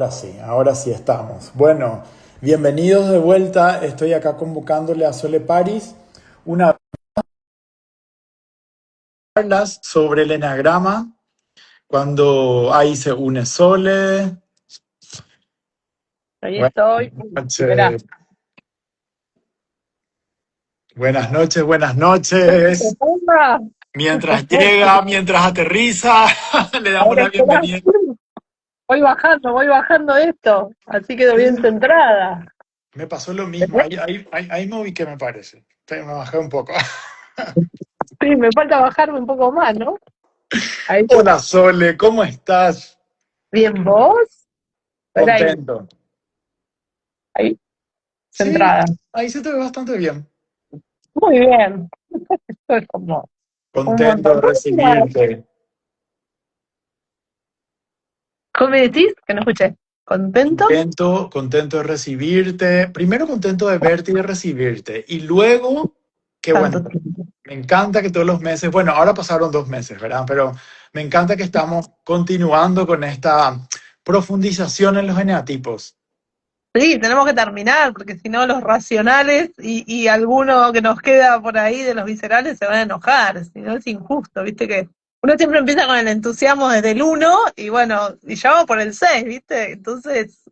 Ahora sí estamos. Bueno, bienvenidos de vuelta. Estoy acá convocándole a Sole Paris una charlas sobre el enagrama. Cuando ahí se une Sole. Ahí Buenas estoy. Esperá. noches, buenas noches, buenas noches. Hola. Mientras llega, mientras aterriza, le A damos ver, la esperá. bienvenida. Voy bajando esto. Así quedo bien centrada. Me pasó lo mismo. ¿Entendés? Ahí me ubiqué, me parece. Me bajé un poco. Sí, me falta bajarme un poco más, ¿no? Ahí está. Hola Sole, ¿cómo estás? Bien, ¿vos? Espera ahí, Contento. ahí, Sí, centrada. ahí se te ve bastante bien. Muy bien. Esto es como un Contento montón. de recibirte. ¿Cómo me decís? Que no escuché. ¿Contento? Contento de recibirte. Primero contento de verte y de recibirte. Y luego, que Tanto bueno, tiempo. me encanta que todos los meses, bueno, ahora pasaron 2 meses, ¿verdad? Pero me encanta que estamos continuando con esta profundización en los eneatipos. Sí, tenemos que terminar, porque si no los racionales y alguno que nos queda por ahí de los viscerales se van a enojar, si no es injusto, viste que uno siempre empieza con el entusiasmo desde el uno y bueno, y ya vamos por el 6, viste, entonces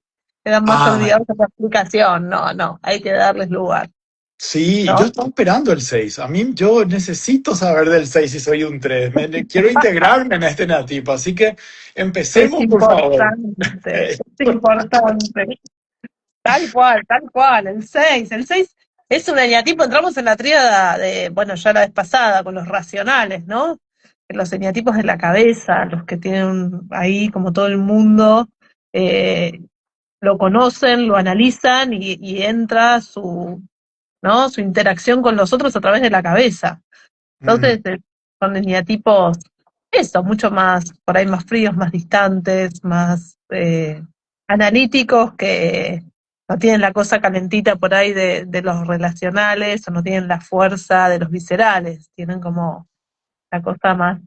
quedan más Ah, olvidados de la explicación, no, hay que darles lugar, sí, yo ¿no? estaba esperando el 6. A mí yo necesito saber del 6 si soy un 3. Quiero integrarme en este eneatipo, así que Es empecemos, por favor. importante, es importante. Tal cual, el seis es un eneatipo, entramos en la tríada de, bueno, ya la vez pasada, con los racionales, ¿no? Los eneatipos de la cabeza, los que tienen ahí como todo el mundo, eh, lo conocen, lo analizan y entra ¿no? Su interacción con los otros a través de la cabeza. Mm, Entonces, son eneatipos, eso, mucho más, por ahí más fríos, más distantes, más analíticos, que no tienen la cosa calentita por ahí de los relacionales, o no tienen la fuerza de los viscerales, tienen como la cosa más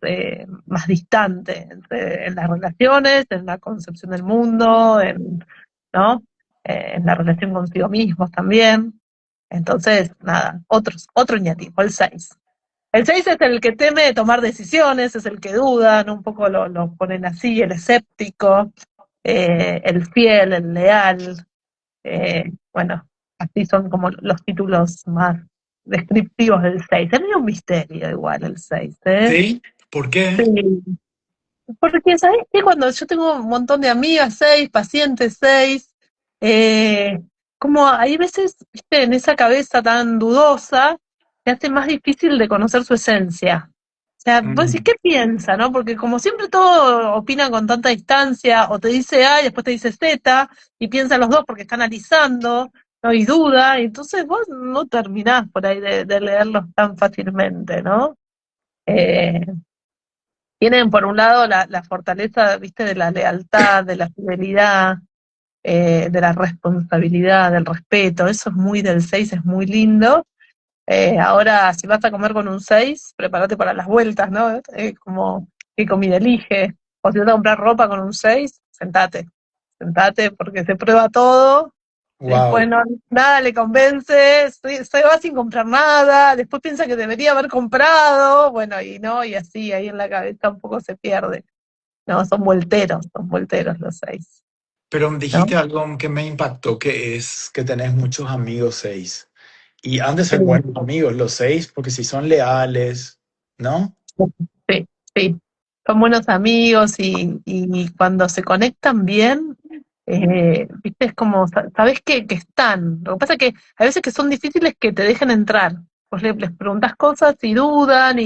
distante en las relaciones, en la concepción del mundo, ¿no? En la relación consigo mismos también. Entonces, nada, otro eneatipo, el 6. El 6 es el que teme tomar decisiones, es el que duda, ¿no? Un poco lo ponen así, el escéptico, el fiel, el leal. Bueno, así son como los títulos más descriptivos del 6. Es medio un misterio igual el 6, ¿eh? ¿sí? ¿Por qué? Sí. Porque, ¿sabes qué? Cuando yo tengo un montón de amigas 6, pacientes 6, eh, como hay veces, viste, en esa cabeza tan dudosa, se hace más difícil de conocer su esencia. O sea, vos decís, Mm. ¿qué piensa, no? Porque como siempre todo opina con tanta distancia, o te dice A y después te dice Z, y piensan los dos porque está analizando, ¿no? Y duda, y entonces vos no terminás por ahí de leerlos tan fácilmente, ¿no? Eh, Tienen por un lado la fortaleza, viste, de la lealtad, de la fidelidad, de la responsabilidad, del respeto. Eso es muy del 6, es muy lindo. Ahora, si vas a comer con un 6, prepárate para las vueltas, ¿no? Como qué comida elige. O si vas a comprar ropa con un 6, sentate porque se prueba todo. Después Wow. no, nada le convence, se va sin comprar nada, después piensa que debería haber comprado, bueno, y no, y así, ahí en la cabeza un poco se pierde. No, son volteros los 6, Pero ¿no? dijiste algo que me impactó, que es que tenés muchos amigos 6. Y han de Sí, ser buenos amigos los 6, porque si son leales, ¿no? sí, sí. Son buenos amigos y cuando se conectan bien, viste, es como, sabés que están. Lo que pasa es que a veces que son difíciles que te dejen entrar. Vos les preguntás cosas y dudan,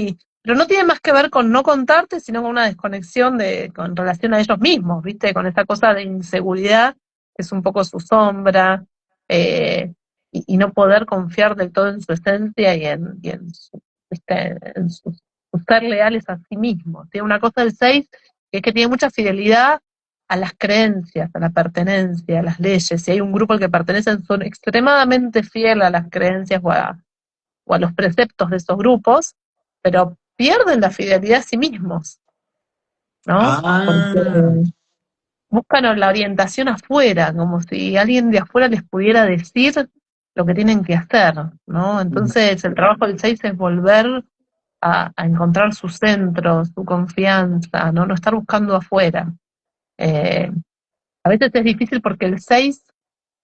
pero no tiene más que ver con no contarte, sino con una desconexión con relación a ellos mismos, viste, con esa cosa de inseguridad, que es un poco su sombra, y no poder confiar del todo en su esencia ¿viste? En su ser leales a sí mismos. Tiene una cosa del 6 que es que tiene mucha fidelidad a las creencias, a la pertenencia, a las leyes. Si hay un grupo al que pertenecen, son extremadamente fieles a las creencias o a los preceptos de esos grupos, pero pierden la fidelidad a sí mismos, ¿no? Ah, Porque buscan la orientación afuera, como si alguien de afuera les pudiera decir lo que tienen que hacer, ¿no? Mm. Entonces el trabajo del 6 es volver a encontrar su centro, su confianza, ¿no? No estar buscando afuera. Eh, a veces es difícil porque el 6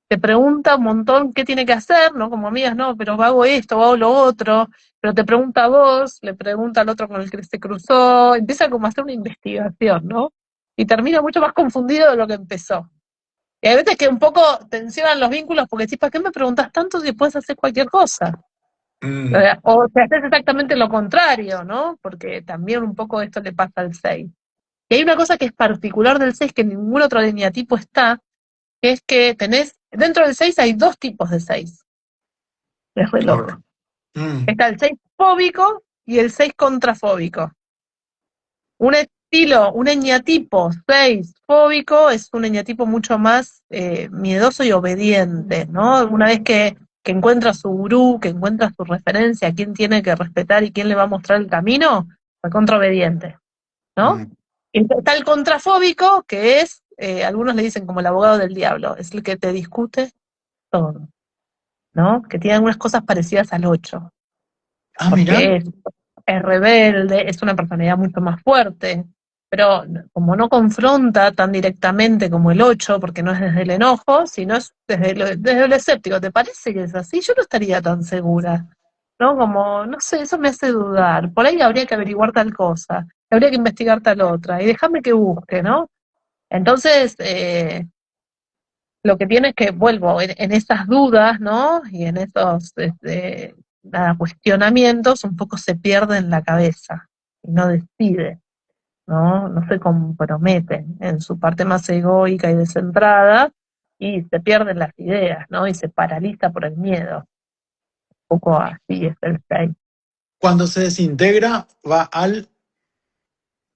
te pregunta un montón qué tiene que hacer, ¿no? Como amigas, no, pero hago esto, hago lo otro, pero te pregunta a vos, le pregunta al otro con el que se cruzó, empieza como a hacer una investigación, ¿no? Y termina mucho más confundido de lo que empezó. Y hay veces que un poco tensionan los vínculos porque decís, ¿para qué me preguntas tanto si puedes hacer cualquier cosa? Mm. O si haces exactamente lo contrario, ¿no? Porque también un poco esto le pasa al 6. Y hay una cosa que es particular del 6 que en ningún otro lineatipo está, que es que dentro del 6 hay dos tipos de 6. Es re A ver. loco. Mm. Está el 6 fóbico y el 6 contrafóbico. Un estilo, un eñatipo 6 fóbico es un eñatipo mucho más miedoso y obediente, ¿no? Una vez que encuentra su gurú, que encuentra su referencia, a quién tiene que respetar y quién le va a mostrar el camino, fue contraobediente, ¿no? Mm. Y está el contrafóbico, que es, algunos le dicen como el abogado del diablo, es el que te discute todo, ¿no? Que tiene algunas cosas parecidas al 8 Ah, mira. porque es rebelde, es una personalidad mucho más fuerte, pero como no confronta tan directamente como el 8 porque no es desde el enojo, sino es desde lo escéptico. ¿Te parece que es así? Yo no estaría tan segura, ¿no? Como, no sé, eso me hace dudar. Por ahí habría que averiguar tal cosa, habría que investigar tal otra, y déjame que busque, ¿no? Entonces, lo que tiene es que, vuelvo, en esas dudas, ¿no? Y en esos nada, cuestionamientos, un poco se pierde en la cabeza y no decide, ¿no? No se compromete en su parte más egoica y descentrada y se pierden las ideas, ¿no? Y se paraliza por el miedo. Un poco así es el 6. Cuando se desintegra, va al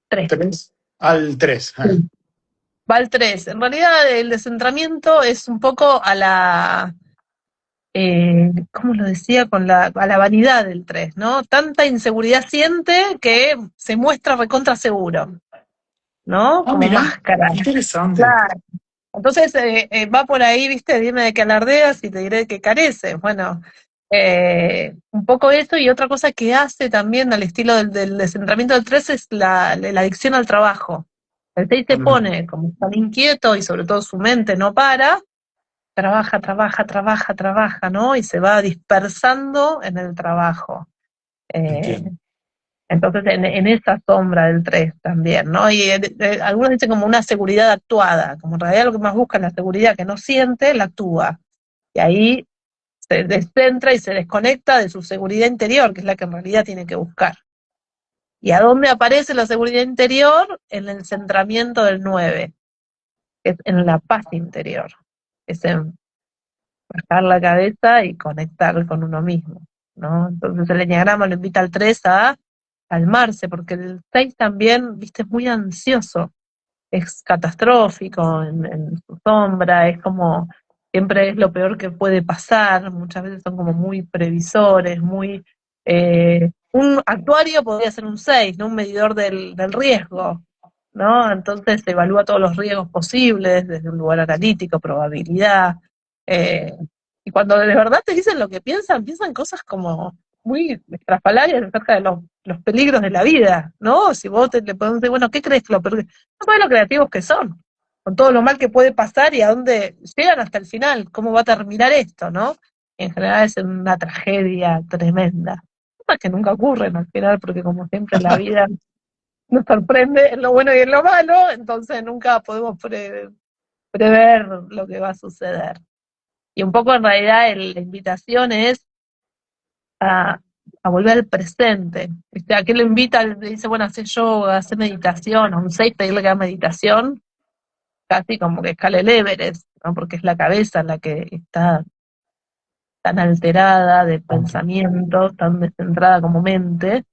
3. 3, al 3. Va al 3. En realidad el descentramiento es un poco a la ¿cómo lo decía? A la vanidad del 3, ¿no? Tanta inseguridad siente que se muestra recontra seguro, ¿no? Ah, Como mira, máscara. interesante. Claro. Entonces va por ahí, ¿viste? Dime de qué alardeas y te diré de qué careces. Bueno, un poco eso y otra cosa que hace también al estilo del descentramiento del 3 es la adicción al trabajo. El 6 se Mm. pone como tan inquieto y sobre todo su mente no para, trabaja, trabaja, trabaja, trabaja, ¿no? Y se va dispersando en el trabajo. Eh, Entiendo. entonces, en esa sombra del 3 también, ¿no? Y algunos dicen como una seguridad actuada, como en realidad lo que más busca es la seguridad que no siente, la actúa. Y ahí se descentra y se desconecta de su seguridad interior, que es la que en realidad tiene que buscar. ¿Y a dónde aparece la seguridad interior? En el centramiento del 9, que es en la paz interior, es en bajar la cabeza y conectar con uno mismo, ¿no? Entonces el enneagrama lo invita al 3 a calmarse, porque el 6 también, viste, es muy ansioso, es catastrófico en su sombra, es como, siempre es lo peor que puede pasar, muchas veces son como muy previsores, muy... un actuario podría ser un 6, ¿no? Un medidor del riesgo, ¿no? Entonces se evalúa todos los riesgos posibles desde un lugar analítico, probabilidad, eh, y cuando de verdad te dicen lo que piensan, piensan cosas como muy estrafalarias acerca de los peligros de la vida, ¿no? Si vos le podés decir, bueno, ¿qué crees que no sabes lo creativos que son, con todo lo mal que puede pasar y a dónde llegan hasta el final, cómo va a terminar esto, ¿no? En general es una tragedia tremenda. Cosas que nunca ocurren al final, porque como siempre la vida nos sorprende en lo bueno y en lo malo, entonces nunca podemos prever lo que va a suceder. Y un poco en realidad la invitación es a, a volver al presente. ¿Viste? ¿A qué lo invita? Le dice, bueno, hace yoga, hace meditación, a un 6 pedirle que haga meditación, casi como que escala el Everest, ¿no? Porque es la cabeza la que está tan alterada de pensamientos, tan descentrada como mente,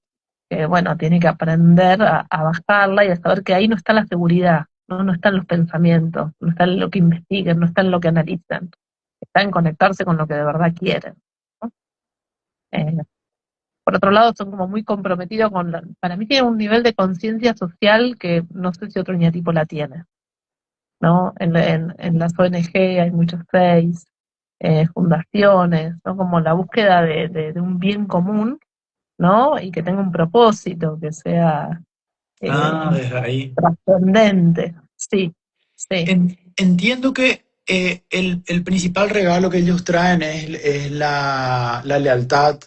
que bueno, tiene que aprender a bajarla y a saber que ahí no está la seguridad, ¿no? No están los pensamientos, no está en lo que investiguen, no está en lo que analizan, está en conectarse con lo que de verdad quieren, ¿no? Eh, por otro lado, son como muy comprometidos para mí tienen un nivel de conciencia social que no sé si otro ñatipo la tiene. ¿no? En las ONG hay muchos seis, fundaciones, ¿no? Como la búsqueda de un bien común, ¿no? Y que tenga un propósito, que sea Ah, eh, desde ahí. trascendente. Sí, sí, Entiendo que el principal regalo que ellos traen es la lealtad.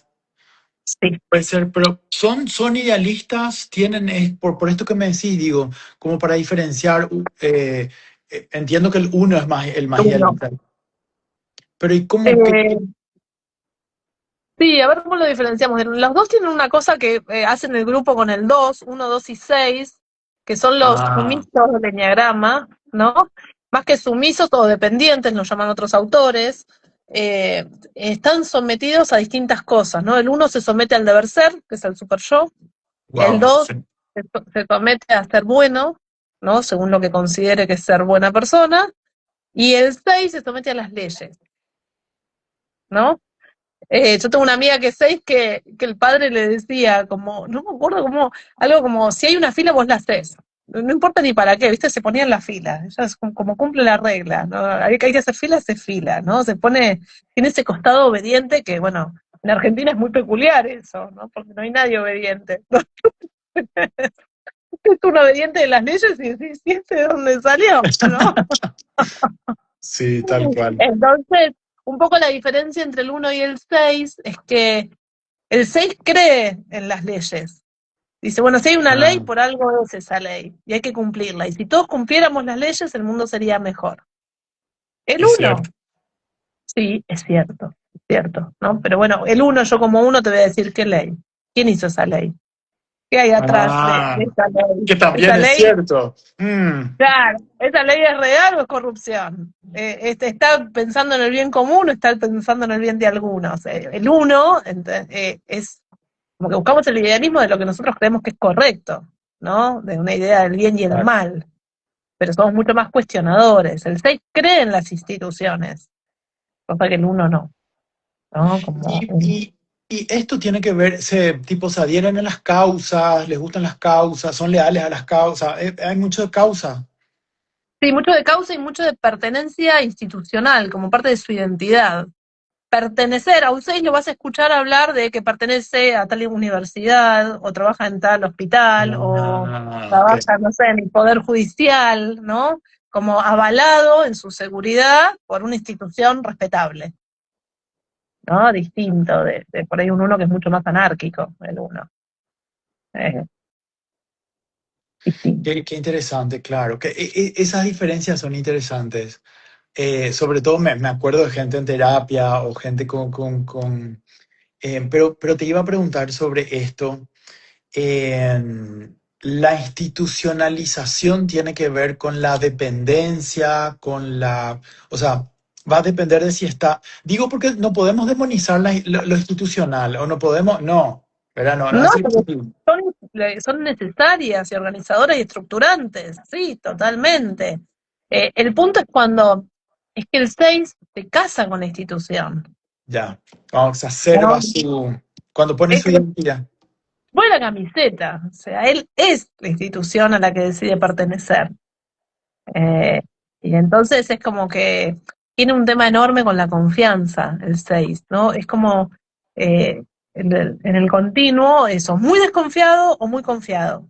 sí. Puede ser, pero son idealistas, tienen, por esto que me decís, digo, como para diferenciar, entiendo que el uno es más, el más Uno. idealista, pero ¿y cómo que? Eh, sí, a ver cómo lo diferenciamos. Los dos tienen una cosa que hacen el grupo con el dos, uno, dos y seis, que son los Ah, sumisos del enneagrama, ¿no? Más que sumisos o dependientes, lo llaman otros autores, están sometidos a distintas cosas, ¿no? El uno se somete al deber ser, que es el super yo. El wow, 2 sí. se somete a ser bueno, ¿no? Según lo que considere que es ser buena persona. Y el 6 se somete a las leyes, ¿no? Yo tengo una amiga que es 6 que el padre le decía, como, no me acuerdo cómo, algo como, si hay una fila, vos la haces. No importa ni para qué, ¿viste? Se ponía en la fila. Ella es como cumple la regla, ¿no? Hay que hacer fila, hace fila, ¿no? Se pone, tiene ese costado obediente que, bueno, en Argentina es muy peculiar eso, ¿no? Porque no hay nadie obediente. Es un obediente de las leyes y decís, ¿y este de dónde salió? ¿No? Sí, tal cual. Entonces, un poco la diferencia entre el uno y el 6 es que el 6 cree en las leyes. Dice, bueno, si hay una ley, Ah, por algo es esa ley y hay que cumplirla. Y si todos cumpliéramos las leyes, el mundo sería mejor. El es uno, cierto. sí, es cierto, ¿no? Pero bueno, el uno, yo como uno te voy a decir qué ley. ¿Quién hizo esa ley? ¿Qué hay atrás de Ah, esa ley? que también Esa es ley, cierto. claro, ¿esa ley es real o es corrupción? ¿Está pensando en el bien común o está pensando en el bien de algunos? El uno es como que buscamos el idealismo de lo que nosotros creemos que es correcto, ¿no? De una idea del bien y el Claro. mal, pero somos mucho más cuestionadores. El 6 cree en las instituciones, cosa que el uno no, ¿no? Como Y, y- y esto tiene que ver, tipo, se adhieren a las causas, les gustan las causas, son leales a las causas. Hay mucho de causa. sí, mucho de causa y mucho de pertenencia institucional, como parte de su identidad. Pertenecer a un 6 lo vas a escuchar hablar de que pertenece a tal universidad, o trabaja en tal hospital, o Ah, ok. trabaja, no sé, en el poder judicial, ¿no? Como avalado en su seguridad por una institución respetable, ¿no? Distinto de por ahí un uno que es mucho más anárquico, el uno. Eh, distinto. Qué interesante, claro. Esas diferencias son interesantes. Sobre todo me acuerdo de gente en terapia o gente pero te iba a preguntar sobre esto. La institucionalización tiene que ver con la dependencia, o sea, va a depender de si está, digo porque no podemos demonizar lo institucional, o no podemos, no, ¿verdad? No, no No, es el porque objetivo. son necesarias y organizadoras y estructurantes, sí, totalmente. El punto es cuando es que el 6 se casa con la institución, Ya, cuando se exacerba ¿no? cuando pone Es su que identidad. fue la camiseta, o sea, él es la institución a la que decide pertenecer. Eh, y entonces es como que tiene un tema enorme con la confianza, el 6, ¿no? Es como eh, en el continuo, eso, muy desconfiado o muy confiado,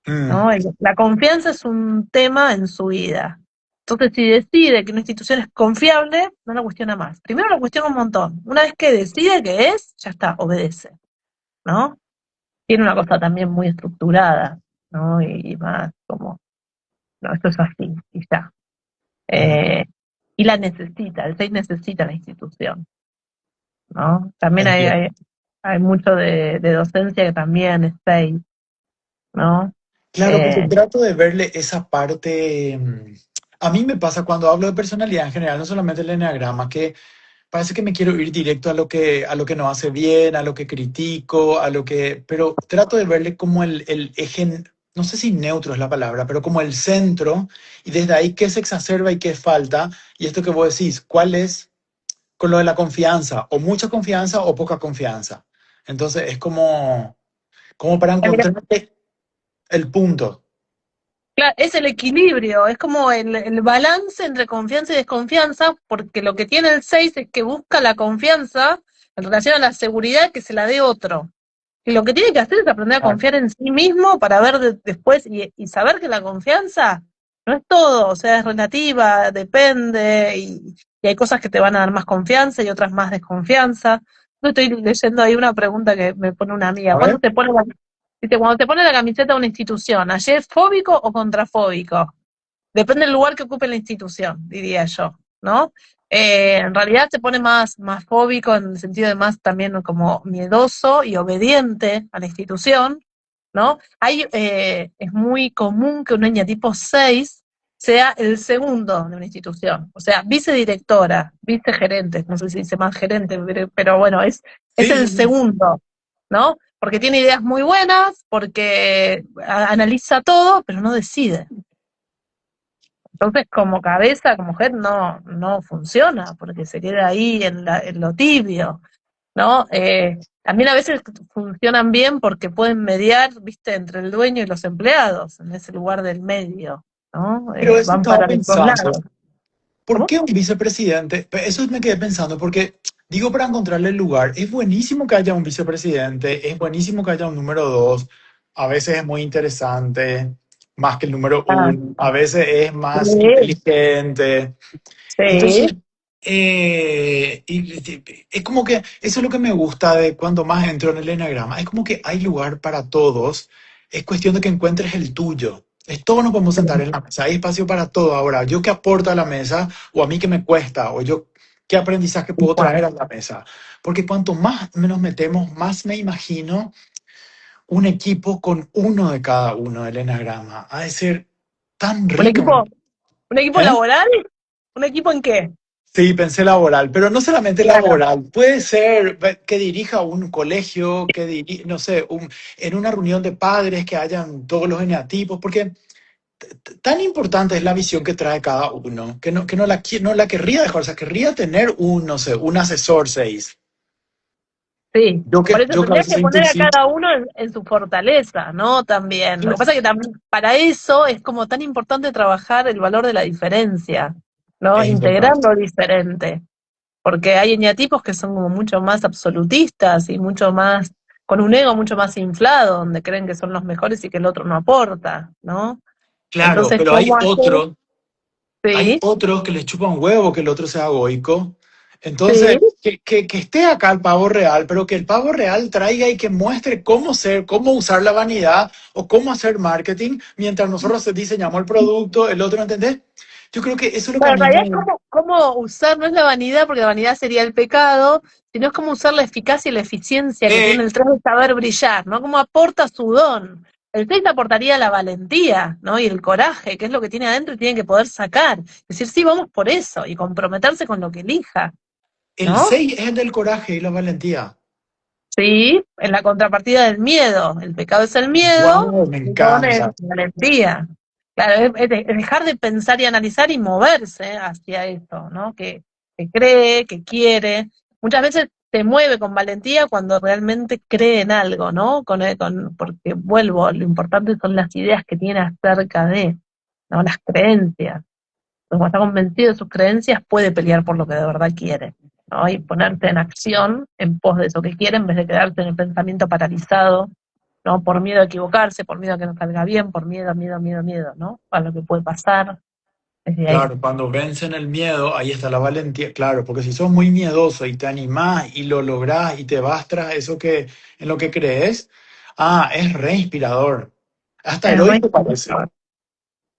Mm, ¿no? La confianza es un tema en su vida. Entonces, si decide que una institución es confiable, no la cuestiona más. Primero la cuestiona un montón. Una vez que decide que es, ya está, obedece, ¿no? Tiene una cosa también muy estructurada, ¿no? Y más como, no, esto es así, y ya. mm, Eh, y la necesita, el 6 necesita la institución, ¿no? También entiendo. hay mucho de docencia que también es 6, ¿no? Claro, porque Eh, trato de verle esa parte. A mí me pasa cuando hablo de personalidad en general, no solamente el enneagrama, que parece que me quiero ir directo a lo que no hace bien, a lo que critico, pero trato de verle como el eje, no sé si neutro es la palabra, pero como el centro, y desde ahí qué se exacerba y qué falta, y esto que vos decís, ¿cuál es con lo de la confianza? O mucha confianza o poca confianza. Entonces es como para mira, encontrar el punto. Claro, es el equilibrio, es como el balance entre confianza y desconfianza, porque lo que tiene el 6 es que busca la confianza en relación a la seguridad que se la dé otro. Y lo que tiene que hacer es aprender a Claro. confiar en sí mismo para ver después y saber que la confianza no es todo, o sea, es relativa, depende, y hay cosas que te van a dar más confianza y otras más desconfianza. Yo estoy leyendo ahí una pregunta que me pone una amiga. A ¿Cuándo ver. te pone dice, cuando te pone la camiseta de una institución, ¿allí es fóbico o contrafóbico? Depende del lugar que ocupe la institución, diría yo, ¿no? En realidad se pone más fóbico en el sentido de más también como miedoso y obediente a la institución, ¿no? Es muy común que un eñatipo 6 sea el segundo de una institución, o sea, vicedirectora, vicegerente, no sé si dice más gerente, pero bueno, es Sí, el sí, sí. segundo, ¿no? Porque tiene ideas muy buenas, porque analiza todo, pero no decide. Entonces, como cabeza, como mujer, no funciona, porque se queda ahí en lo tibio, ¿no? También a veces funcionan bien porque pueden mediar, viste, entre el dueño y los empleados, en ese lugar del medio, ¿no? Pero eso Van estaba para los dos pensando. lados. ¿Por ¿Cómo? qué un vicepresidente? Eso me quedé pensando, porque digo, para encontrarle el lugar, es buenísimo que haya un vicepresidente, es buenísimo que haya un número dos, a veces es muy interesante, más que el número Ah, uno, a veces es más sí, inteligente. sí. Entonces, es como que eso es lo que me gusta de cuando más entro en el enagrama. Es como que hay lugar para todos. Es cuestión de que encuentres el tuyo. Todos nos podemos sentar en la mesa. Hay espacio para todo. Ahora, yo qué aporto a la mesa, o a mí qué me cuesta, o yo qué aprendizaje puedo Bueno, traer a la mesa. Porque cuanto más nos metemos, más me imagino un equipo con uno de cada uno del enagrama. Ha de ser tan ¿un rico. equipo, un equipo ¿Eh? laboral? ¿Un equipo en qué? Sí, pensé laboral, pero no solamente Claro. laboral, puede ser que dirija un colegio, no sé, en una reunión de padres que hayan todos los eneatipos, porque tan importante es la visión que trae cada uno, no la querría dejar, o sea, querría tener un, no sé, un asesor 6. Sí, por eso Yo que a tendrías veces que soy poner a impulsivo, cada uno en su fortaleza, ¿no? También. Lo que pasa es que también para eso es como tan importante trabajar el valor de la diferencia, ¿no? es Integrar importante. lo diferente. Porque hay eneatipos que son como mucho más absolutistas y mucho más, con un ego mucho más inflado, donde creen que son los mejores y que el otro no aporta, ¿no? Claro, Entonces, pero ¿cómo hacer? hay Sí, otros que les chupan huevo que el otro sea egoico. sí. Entonces, que esté acá el pavo real, pero que el pavo real traiga y que muestre cómo ser, cómo usar la vanidad o cómo hacer marketing, mientras nosotros diseñamos el producto, el otro, ¿entendés? Yo creo que eso es lo que a Bueno, en mí realidad es me... cómo usar, no es la vanidad, porque la vanidad sería el pecado, sino es cómo usar la eficacia y la eficiencia que tiene Eh, el 3 de saber brillar, ¿no? Cómo aporta su don. El 6 aportaría la valentía, ¿no? Y el coraje, que es lo que tiene adentro y tiene que poder sacar. Decir, sí, vamos por eso, y comprometerse con lo que elija, el ¿no? 6 es el del coraje y la valentía. Sí, en la contrapartida del miedo. El pecado es el miedo, Wow, me el don es encanta. la valentía. Claro, es dejar de pensar y analizar y moverse hacia eso, ¿no? Que cree, que quiere. Muchas veces se mueve con valentía cuando realmente cree en algo, ¿no? Porque vuelvo, lo importante son las ideas que tiene acerca de, ¿no? Las creencias. Cuando está convencido de sus creencias, puede pelear por lo que de verdad quiere, ¿no? Y ponerse en acción en pos de eso que quiere, en vez de quedarse en el pensamiento paralizado, ¿no? Por miedo a equivocarse, por miedo a que no salga bien, por miedo, ¿no? A lo que puede pasar desde ahí. Claro, cuando vencen el miedo, ahí está la valentía. Claro, porque si sos muy miedoso y te animás y lo lográs y te vas tras eso que en lo que crees, es re inspirador. Hasta Es re heroico parece. inspirador.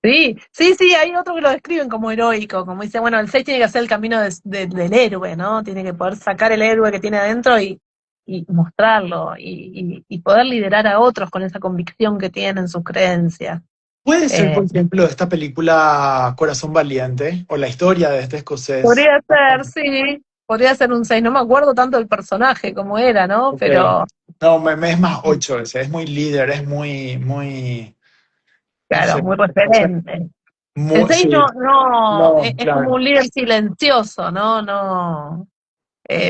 Sí, sí, sí, hay otros que lo describen como heroico, como dice, bueno, el 6 tiene que hacer el camino del héroe, ¿no? Tiene que poder sacar el héroe que tiene adentro y mostrarlo y poder liderar a otros con esa convicción que tiene en sus creencias. Puede ser, Eh, por ejemplo, esta película Corazón Valiente o la historia de este escocés. Podría ser, sí, podría ser un 6. No me acuerdo tanto del personaje como era, ¿no? Ok. Pero, No, es más 8 ese, es muy líder, es muy, no claro, sé, muy o sea, referente. El 6 sí, no, es como claro. un líder silencioso, ¿no? No,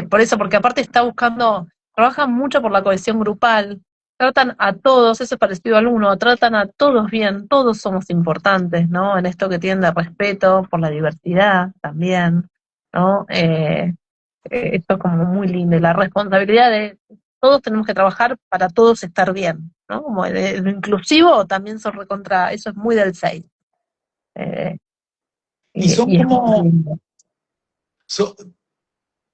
por eso, porque aparte está buscando, trabaja mucho por la cohesión grupal, tratan a todos, eso es parecido al uno, tratan a todos bien, todos somos importantes, ¿no? En esto que tiende a respeto por la diversidad también, ¿no? Esto es como muy lindo, y la responsabilidad de todos tenemos que trabajar para todos estar bien, ¿no? Como lo inclusivo también son recontra, eso es muy del 6, eh, Y son y es muy como, lindo. so-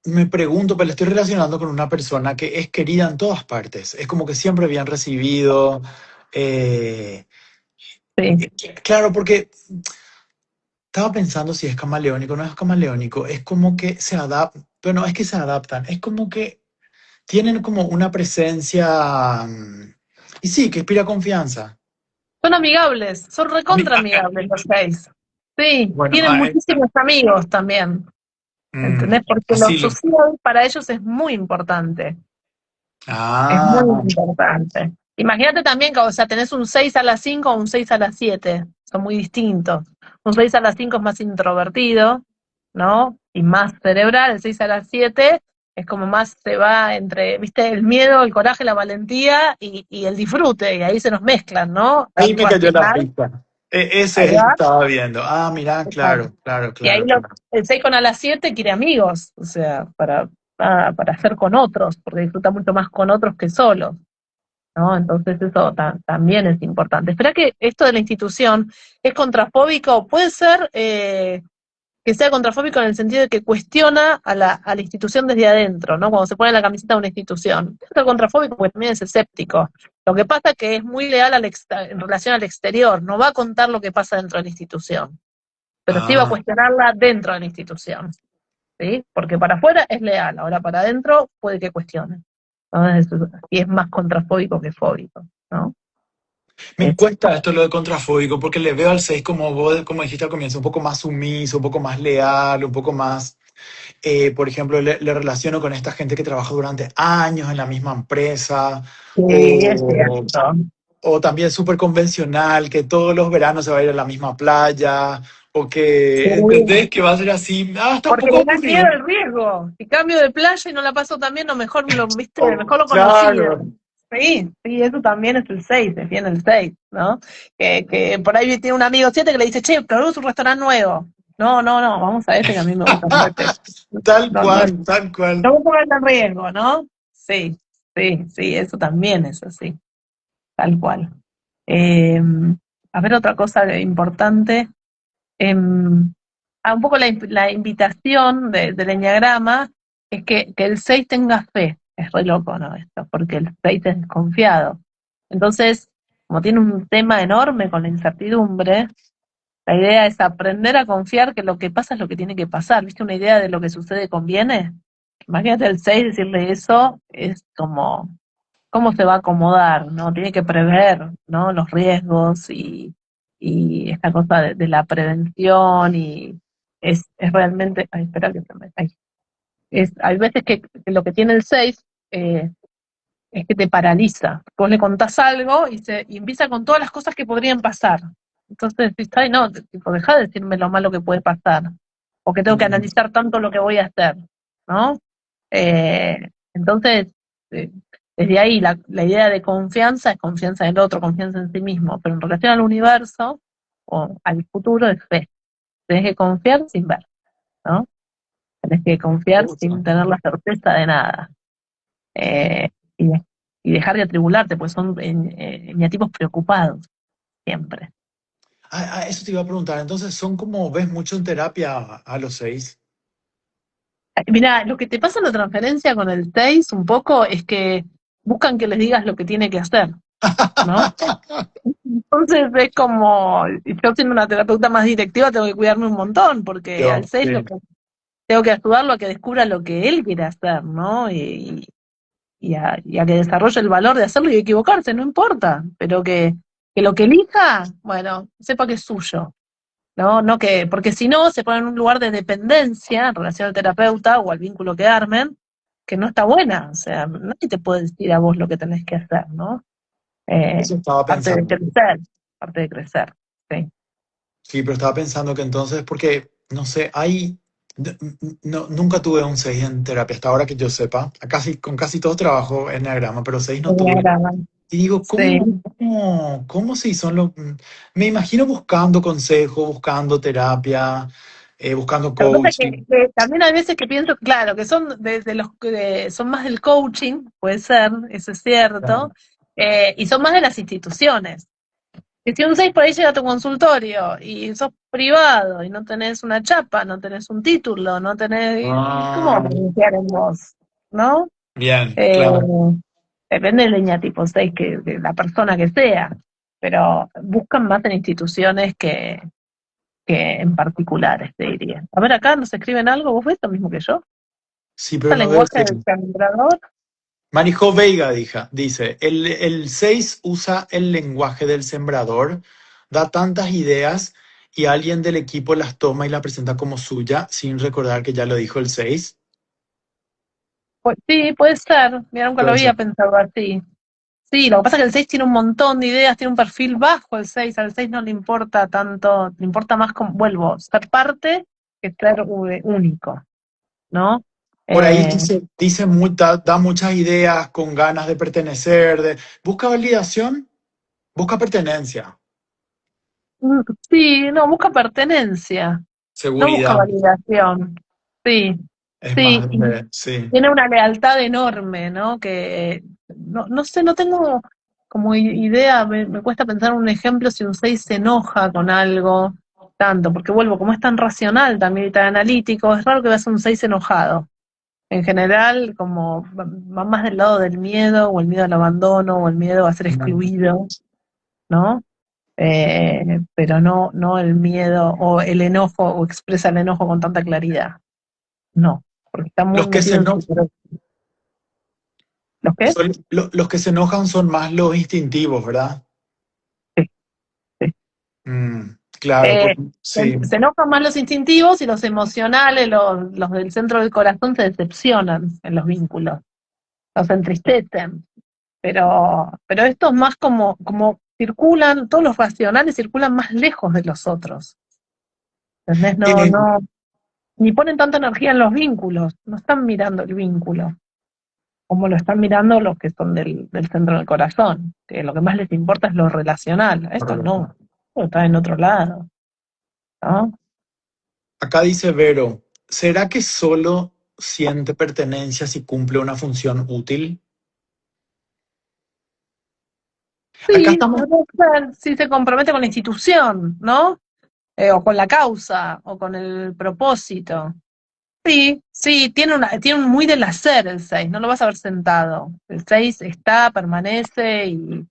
me pregunto, pero le estoy relacionando con una persona que es querida en todas partes. Es como que siempre bien recibido. eh, Sí. claro, porque estaba pensando si es camaleónico o no es camaleónico. Es como que se adaptan, pero no es que se adaptan, es como que tienen como una presencia, y sí, que inspira confianza. Son amigables, son recontra amigables los 6. Sí, Bueno, tienen muchísimos amigos también. ¿Entendés? Porque lo así lo. social para ellos es muy importante. Es muy Ah, importante. Imagínate también que, o sea, tenés un 6 a las 5 o un 6 a las 7. Son muy distintos. Un 6 a las 5 es más introvertido, ¿no? Y más cerebral. El 6 a las 7 es como más se va entre, ¿viste? El miedo, el coraje, la valentía y el disfrute. Y ahí se nos mezclan, ¿no? ahí El me cayó la racional, pista. Ese ahí es el que va. estaba viendo. Ah, mira, claro, claro, Y ahí claro, claro. el 6 con a las 7 quiere amigos, o sea, para hacer con otros, porque disfruta mucho más con otros que solos, ¿no? Entonces eso también es importante. Espera que esto de la institución es contrafóbico, puede ser que sea contrafóbico en el sentido de que cuestiona a la institución desde adentro, ¿no? Cuando se pone la camiseta de una institución. Puede ser contrafóbico porque también es escéptico. Lo que pasa es que es muy leal en relación al exterior, no va a contar lo que pasa dentro de la institución, pero sí va a Ah, cuestionarla dentro de la institución, ¿sí? Porque para afuera es leal, ahora para adentro puede que cuestione. Entonces, y es más contrafóbico que fóbico, ¿no? me Es, cuesta esto lo de contrafóbico porque le veo al 6 como vos, como dijiste al comienzo, un poco más sumiso, un poco más leal, un poco más, por ejemplo, le relaciono con esta gente que trabaja durante años en la misma empresa, sí, es o, cierto. o también súper convencional, que todos los veranos se va a ir a la misma playa, o Sí. que, ¿entendés? Que va a ser así, está un Porque poco le da miedo aburrido. el riesgo. Si cambio de playa y no la paso tan bien, lo mejor lo, viste, mejor lo conocido. Claro. Sí, sí, eso también es el 6, defiende el 6, ¿no? Que por ahí tiene un amigo 7 que le dice, che, probemos un restaurante nuevo. No, no, no, vamos a este que a mí me gusta el este. Tal No, no, cual, tal cual. no me pongas en riesgo, ¿no? Sí, sí, sí, eso también es así, tal cual. Eh, a ver, otra cosa importante. Un poco la invitación del enneagrama es que el 6 tenga fe. Es re loco, ¿no? Esto, porque el 6 es desconfiado. Entonces, como tiene un tema enorme con la incertidumbre, la idea es aprender a confiar que lo que pasa es lo que tiene que pasar. ¿Viste? Una idea de lo que sucede conviene. Imagínate el 6 decirle eso, es como, ¿cómo se va a acomodar? ¿No? Tiene que prever, ¿no? Los riesgos y esta cosa de la prevención y es realmente, ay, espera que se me ay. Hay veces que lo que tiene el 6 es que te paraliza. Vos le contás algo y empieza con todas las cosas que podrían pasar. Entonces decís, ay, no, tipo, dejá de decirme lo malo que puede pasar, o que tengo que Mm. analizar tanto lo que voy a hacer, ¿no? Entonces, eh, desde ahí la idea de confianza es confianza en el otro, confianza en sí mismo, pero en relación al universo o al futuro es fe. Tenés que confiar sin ver, ¿no? Tenés que confiar sin tener la certeza de nada. Eh, y, y dejar de atribularte, pues son eneatipos preocupados siempre. Eso te iba a preguntar. Entonces, son como ves mucho en terapia a los 6. Mira, lo que te pasa en la transferencia con el 6 un poco es que buscan que les digas lo que tiene que hacer, ¿no? Entonces es como, yo siendo una terapeuta más directiva tengo que cuidarme un montón, porque al Yo, 6 sí. tengo que ayudarlo a que descubra lo que él quiere hacer, ¿no? Y a que desarrolle el valor de hacerlo y equivocarse, no importa, pero que lo que elija, bueno, sepa que es suyo, ¿no? No que, porque si no, se pone en un lugar de dependencia en relación al terapeuta o al vínculo que armen, que no está buena, o sea, nadie te puede decir a vos lo que tenés que hacer, ¿no? Eh, Eso estaba parte de pensando. crecer, parte de crecer, sí. Sí, pero estaba pensando que entonces, porque, no sé, nunca tuve un 6 en terapia, hasta ahora que yo sepa. Con casi todos trabajo en enneagrama, pero 6 no tuve. Enneagrama. Y digo, Sí. ¿cómo se hizo? Me imagino buscando consejo, buscando terapia, buscando Lo que pasa es coaching. que también hay veces que pienso, claro, que son de los que son más del coaching, puede ser, eso es cierto, Claro. y son más de las instituciones. Que si un 6 por ahí llega a tu consultorio y sos privado y no tenés una chapa, no tenés un título, no tenés, ¿cómo Ah, vas a confiar en vos? ¿No? bien, Eh, claro. Depende del línea tipo 6 que de la persona que sea, pero buscan más en instituciones que en particulares, te diría. A ver, acá nos escriben algo, ¿vos ves lo mismo que yo? Sí, pero ¿Este no veo lenguaje que... del sembrador? Marijo Veiga dice, el 6 usa el lenguaje del sembrador, da tantas ideas y alguien del equipo las toma y la presenta como suya, sin recordar que ya lo dijo el 6. Pues sí, puede ser, mira, nunca lo Puede había ser. pensado así. Sí, lo que pasa es que el 6 tiene un montón de ideas, tiene un perfil bajo el 6, al 6 no le importa tanto, le importa más, como, vuelvo, ser parte que ser único, ¿no? Por ahí Eh, da muchas ideas con ganas de pertenecer, busca validación, busca pertenencia, sí, no, busca pertenencia, no busca seguridad, validación. Sí, es sí, más y sí. tiene una lealtad enorme, ¿no? Que no sé, no tengo como idea, me cuesta pensar un ejemplo si un 6 se enoja con algo tanto, porque vuelvo, como es tan racional también y tan analítico, es raro que veas un 6 enojado. En general, como va más del lado del miedo, o el miedo al abandono, o el miedo a ser excluido, ¿no? Pero no el miedo o el enojo, o expresa el enojo con tanta claridad. No, porque está muy Los que se metido en eno- su... ¿Los qué? los que se enojan son más los instintivos, ¿verdad? Sí, sí. Claro, Eh, sí. se enojan más los instintivos y los emocionales, los del centro del corazón, se decepcionan en los vínculos, los entristecen. Pero esto es más como circulan, todos los racionales circulan más lejos de los otros. ¿Entendés? Eh, Ni ponen tanta energía en los vínculos, no están mirando el vínculo, como lo están mirando los que son del centro del corazón, que lo que más les importa es lo relacional. Esto no, esto está en otro lado, ¿no? Acá dice Vero, ¿será que solo siente pertenencia si cumple una función útil? Acá Sí, estamos. puede ser, sí se compromete con la institución, ¿no? O con la causa, o con el propósito. Sí, sí, tiene un muy del hacer el 6, no lo vas a ver sentado. El 6 está, permanece y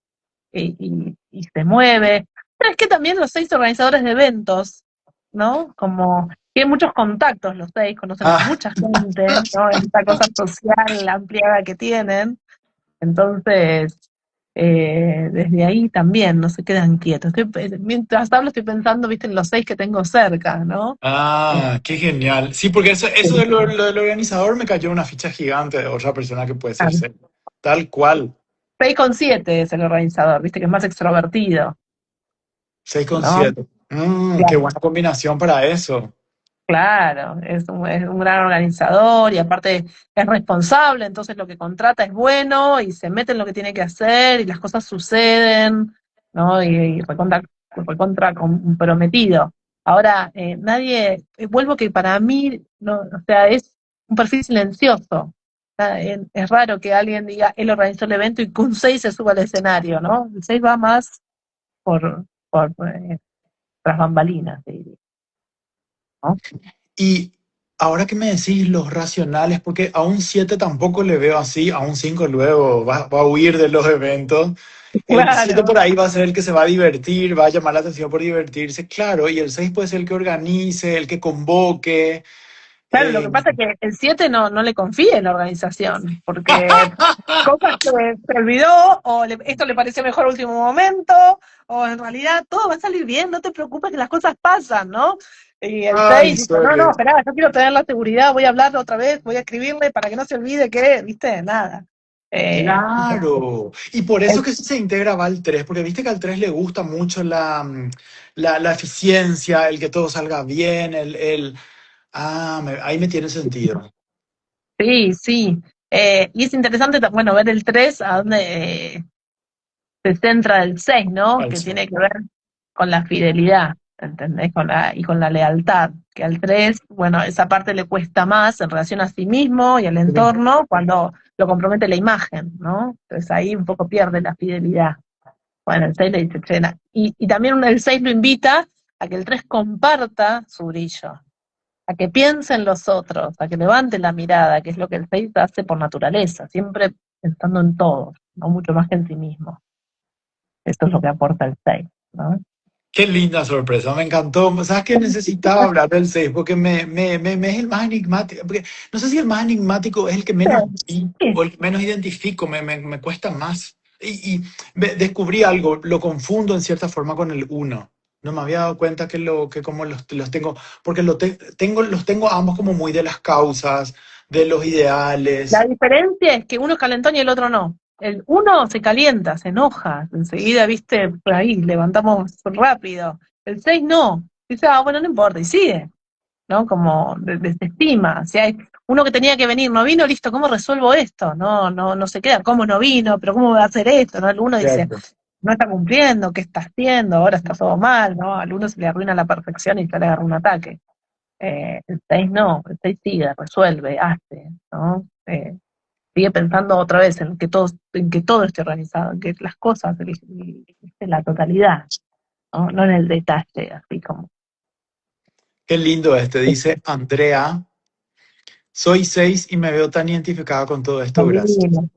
se mueve. Pero es que también los 6 organizadores de eventos, ¿no? Como tienen muchos contactos los 6, conocen a Ah, mucha gente, ¿no? Esta cosa social ampliada que tienen. Entonces, desde ahí también no se quedan quietos. Mientras hablo estoy pensando, viste, en los 6 que tengo cerca, ¿no? Eh, qué genial. Sí, porque eso lo del organizador me cayó una ficha gigante de otra persona que puede ser serio. Tal cual. 6,7 es el organizador, viste, que es más extrovertido, Seis con ¿no? siete. Qué Claro, buena combinación para eso. claro, es un gran organizador y aparte es responsable, entonces lo que contrata es bueno y se mete en lo que tiene que hacer y las cosas suceden, ¿no? Y recontra comprometido. Ahora, nadie, vuelvo que para mí, no, o sea, es un perfil silencioso. Es raro que alguien diga, él organizó el evento y que un 6 se suba al escenario, ¿no? El 6 va más por tras bambalinas, te diría, ¿no? Y ahora que me decís los racionales, porque a un 7 tampoco le veo así, a un 5 luego va a huir de los eventos. El 7 Claro, por ahí va a ser el que se va a divertir, va a llamar la atención por divertirse, claro, y el 6 puede ser el que organice, el que convoque. claro, lo que eh, pasa es que el 7 no le confía en la organización, porque cosas que se olvidó, o esto le pareció mejor a último momento, o en realidad todo va a salir bien, no te preocupes que las cosas pasan, ¿no? Y el Ay, 6 dice, no, Sole. esperá, yo quiero tener la seguridad, voy a hablar otra vez, voy a escribirle para que no se olvide que, viste, nada. Entonces, Claro. Y por eso que se integra va al 3 porque viste que al 3 le gusta mucho la eficiencia, el que todo salga bien, ahí me tiene sentido. sí, sí. Y es interesante, bueno, ver el 3 a dónde, se centra el 6, ¿no? Que Falso. tiene que ver con la fidelidad, ¿entendés? Y con la lealtad, que al 3, bueno, esa parte le cuesta más en relación a sí mismo y al entorno cuando lo compromete la imagen, ¿no? Entonces ahí un poco pierde la fidelidad. Bueno, el 6 le dice, "Chena". Y también el 6 lo invita a que el 3 comparta su brillo, a que piense en los otros, a que levante la mirada, que es lo que el 6 hace por naturaleza, siempre pensando en todos, no mucho más que en sí mismo. Esto es lo que aporta el 6, ¿no? Qué linda sorpresa, me encantó. ¿Sabes que necesitaba hablar del 6? Porque me es el más enigmático. Porque no sé si el más enigmático es el que menos vi Sí, o el que menos identifico, me cuesta más. Descubrí algo, lo confundo en cierta forma con el uno. No me había dado cuenta que como los tengo, porque los tengo ambos como muy de las causas, de los la ideales. diferencia es que uno es calentón y el otro no. El uno se calienta, se enoja, enseguida, viste, por ahí levantamos rápido. El 6 no. Dice, ah, bueno, no importa, y sigue, ¿no? Como desestima. O sea, hay uno que tenía que venir, no vino, listo, ¿cómo resuelvo esto? No se queda, ¿cómo no vino? ¿Pero cómo va a hacer esto? ¿No? El uno dice, Cierto. no está cumpliendo, ¿qué está haciendo? Ahora está todo mal, ¿no? Al uno se le arruina la perfección y se le agarra un ataque. El 6 no, el 6 sigue, resuelve, hace, ¿no? Sigue pensando otra vez en que todo esté organizado, en que las cosas, en la totalidad, ¿no? No en el detalle, así como. Qué lindo este, dice Andrea. Soy 6 y me veo tan identificada con todo esto, gracias. Divino,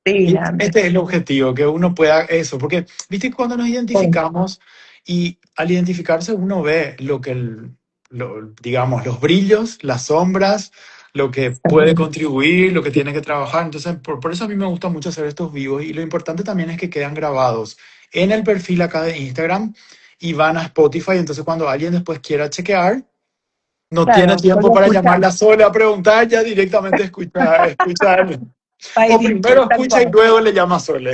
Y divina, Andrés. este es el objetivo, que uno pueda eso, porque viste que cuando nos identificamos y al identificarse uno ve digamos, los brillos, las sombras, lo que puede contribuir, lo que tiene que trabajar. Entonces, por eso a mí me gusta mucho hacer estos vivos y lo importante también es que quedan grabados en el perfil acá de Instagram y van a Spotify. Entonces, cuando alguien después quiera chequear, no tiene Claro, tiempo vuelvo a para escuchar, llamarla sola a preguntar, ya directamente escucha. va O directo, primero escucha y luego le llama Sole.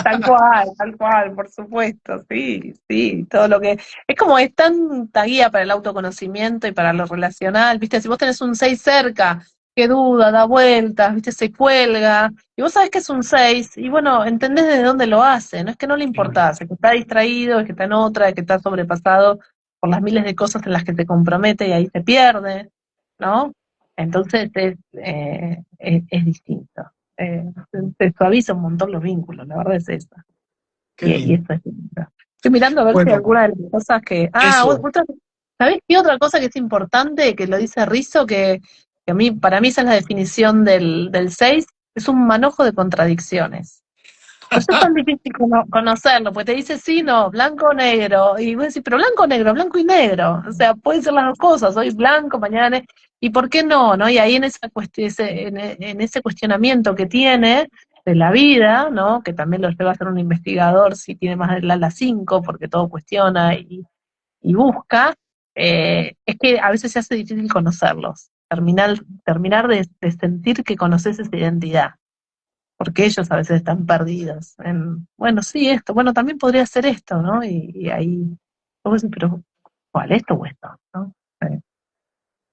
tal cual, por supuesto, sí, sí, todo lo que, es como es tanta guía para el autoconocimiento y para lo relacional, viste, si vos tenés un 6 cerca, que duda, da vueltas, viste, se cuelga, y vos sabés que es un 6 y bueno, entendés de dónde lo hace, no es que no le importás, es que está distraído, es que está en otra, es que está sobrepasado por las miles de cosas en las que te compromete y ahí se pierde, ¿no? Entonces es distinto. Te suaviza un montón los vínculos, la verdad es esa. Qué Y lindo. eso es lindo. Estoy mirando a ver si Bueno, alguna de las cosas que. Ah, eso. ¿sabés qué otra cosa que es importante, que lo dice Rizzo, que a mí, para mí esa es la definición del 6, es un manojo de contradicciones. Por eso es tan difícil conocerlo, porque te dice sí, no, blanco o negro, y vos decís, pero blanco o negro, blanco y negro, o sea, pueden ser las dos cosas, hoy blanco, mañana ¿y por qué no? ¿No? Y ahí en esa en ese cuestionamiento que tiene de la vida, ¿no? Que también lo lleva a ser un investigador si tiene más del ala 5, porque todo cuestiona y busca, es que a veces se hace difícil conocerlos, terminar de sentir que conoces esa identidad porque ellos a veces están perdidos en, bueno, sí, esto, bueno, también podría ser esto, ¿no? Y ahí, vos decís, pero ¿cuál esto o esto? ¿No?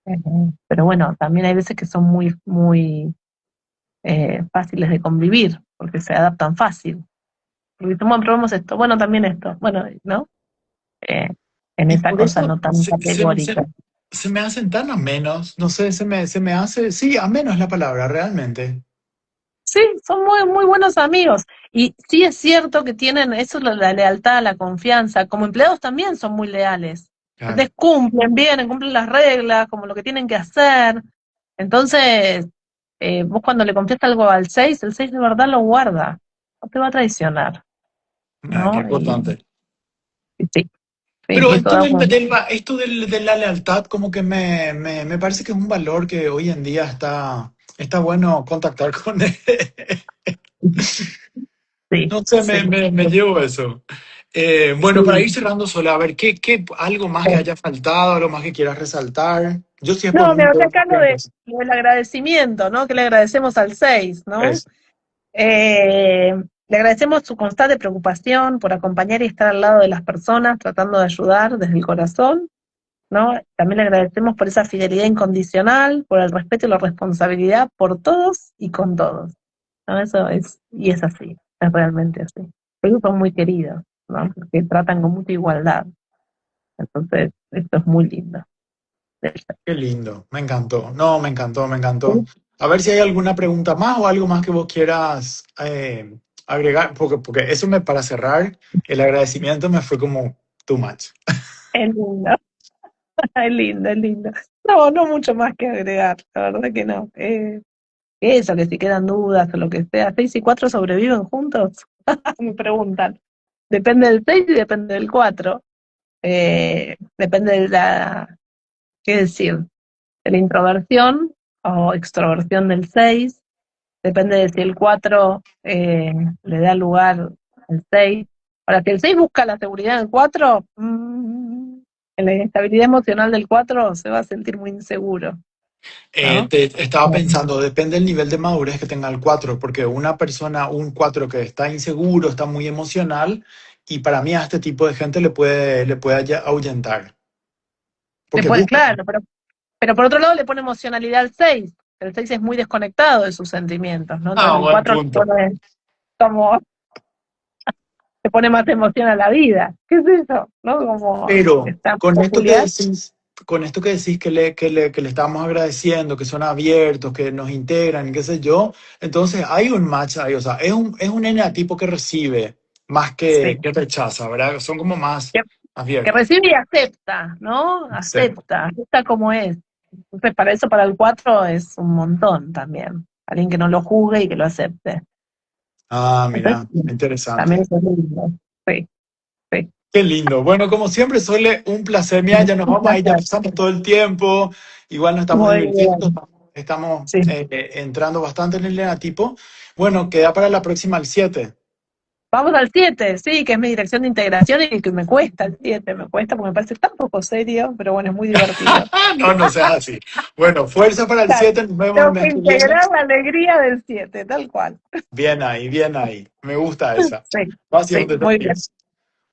Eh, pero bueno, también hay veces que son muy fáciles de convivir, porque se adaptan fácil. Porque dicen, bueno, probemos esto, bueno, también esto, bueno, ¿no? Eh, en Y esa por cosa eso no tan categórica. se me hacen tan amenos. No sé, se me hace. Sí, ameno es la palabra, realmente. Sí, son muy buenos amigos. Y sí es cierto que tienen eso, la lealtad, la confianza. Como empleados también son muy leales. Claro. Entonces cumplen bien, cumplen las reglas, como lo que tienen que hacer. Entonces, vos cuando le confías algo al 6 el 6 de verdad lo guarda. No te va a traicionar, Ah, qué ¿no? importante. Y sí, sí, Pero eso esto da cuenta. de la lealtad, como que me parece que es un valor que hoy en día está bueno contactar con él. Sí, No sé, sí. me llevo eso. Bueno, para ir Sí. cerrando, Sola, a ver, algo más que haya faltado, algo más que quieras resaltar? Yo si es por No, mí, me todo acá el tiempo. lo del agradecimiento, ¿no? Que le agradecemos al 6, ¿no? Eso. Eh, Le agradecemos su constante preocupación por acompañar y estar al lado de las personas, tratando de ayudar desde el corazón, ¿no? También le agradecemos por esa fidelidad incondicional, por el respeto y la responsabilidad por todos y con todos, ¿no? Eso es, y es así. es realmente así. Por eso son muy queridos, ¿no? Porque tratan con mucha igualdad. Entonces, esto es muy lindo. Qué lindo, me encantó. No, me encantó, me encantó. A ver si hay alguna pregunta más o algo más que vos quieras agregar, porque eso me, para cerrar, el agradecimiento me fue como too much. Es lindo, es lindo, es lindo. No, no mucho más que agregar, la verdad que no. Eso, que si quedan dudas o lo que sea, ¿6 y 4 sobreviven juntos? Me preguntan. Depende del 6 y depende del 4. Depende de la, ¿qué decir? De la introversión o extroversión del 6. Depende de si el 4 le da lugar al 6. Ahora, si el 6 busca la seguridad del 4, en la inestabilidad emocional del 4 se va a sentir muy inseguro, ¿no? Estaba pensando, depende del nivel de madurez que tenga el 4 porque una persona, un 4 que está inseguro, está muy emocional, y para mí a este tipo de gente le puede ahuyentar, porque busca. Claro, pero por otro lado le pone emocionalidad al 6. El 6 es muy desconectado de sus sentimientos, ¿no? Ah, Entonces el buen 4 punto. como, le pone más emoción a la vida. ¿Qué es eso? ¿No? Como Pero está con esto que peculiar. decís, con esto que decís que le estamos agradeciendo, que son abiertos, que nos integran y qué sé yo, entonces hay un match ahí, o sea, es un eneatipo que recibe más Sí. que rechaza, ¿verdad? Son como más Que, que abiertos. recibe y acepta, ¿no? Sí. Acepta como es. Entonces, para eso, para el 4 es un montón también. Alguien que no lo juzgue y que lo acepte. Ah, Entonces, mira, sí, también interesante. eso es lindo. Sí, sí. Qué lindo. Bueno, como siempre, Sole, un placer. Mira, ya nos Un vamos ahí, ya placer. pasamos todo el tiempo. Igual nos estamos Muy divirtiendo, bien. estamos Sí. entrando bastante en el eneatipo. Bueno, queda para la próxima el 7. Vamos al 7 sí, que es mi dirección de integración y que me cuesta el 7 me cuesta porque me parece tan poco serio, pero bueno, es muy divertido. No, no seas así. Bueno, fuerza para el Claro, 7. Nos vemos el tengo que mes que viene. integrar la alegría del 7 tal cual. Bien ahí, bien ahí. Me gusta esa. Sí, Va a ser un sí, muy desafío. bien.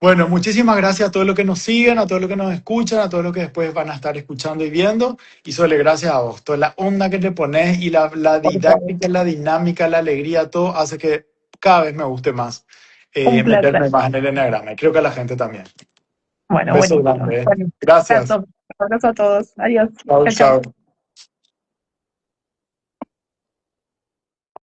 Bueno, muchísimas gracias a todos los que nos siguen, a todos los que nos escuchan, a todos los que después van a estar escuchando y viendo. Y Sole, gracias a vos. Toda la onda que le pones y la Por favor. didáctica, la dinámica, la alegría, todo hace que cada vez me guste más Un placer. meterme más en el enneagrama. Y creo que a la gente también. Bueno, Beso buenísimo. grande, ¿eh? Bueno, Gracias. abrazo a todos. Adiós. Chao, Chao, chao. chao.